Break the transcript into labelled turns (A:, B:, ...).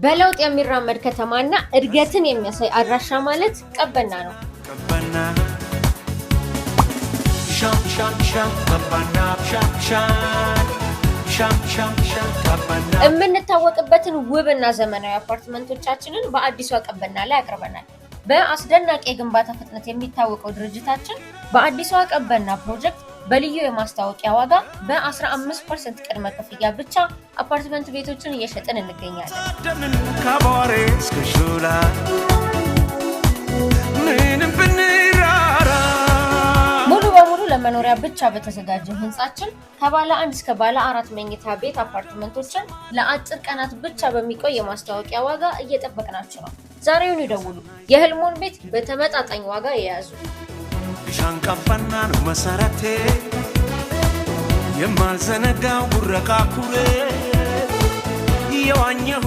A: በለውጥ የሚራመድ ከተማና እድገትን የሚያሳይ አድራሻ ማለት ቀበና ነው። ቀበና የምንታወቅበትን ውብና ዘመናዊ አፓርትመንቶቻችንን በአዲሷ ቀበና ላይ አቅርበናል። በአስደናቂ የግንባታ ፍጥነት የሚታወቀው ድርጅታችን በአዲሷ ቀበና ፕሮጀክት በልዩ የማስታወቂያ ዋጋ በ15% ቅድመ ክፍያ ብቻ አፓርትመንት ቤቶችን እየሸጥን እንገኛለን። ሙሉ በሙሉ ለመኖሪያ ብቻ በተዘጋጀው ህንጻችን ከባለ 1 እስከ ባለ 4 መኝታ ቤት አፓርትመንቶችን ለአጭር ቀናት ብቻ በሚቆይ የማስታወቂያ ዋጋ እየጠበቅናችሁ ነው። ዛሬውኑ ይደውሉ። የህልሞን ቤት በተመጣጣኝ ዋጋ ይያዙ። ሻንቀበና ነው መሰረቴ የማልዘነጋው ጉረቃ ኩሬ የዋኘሁ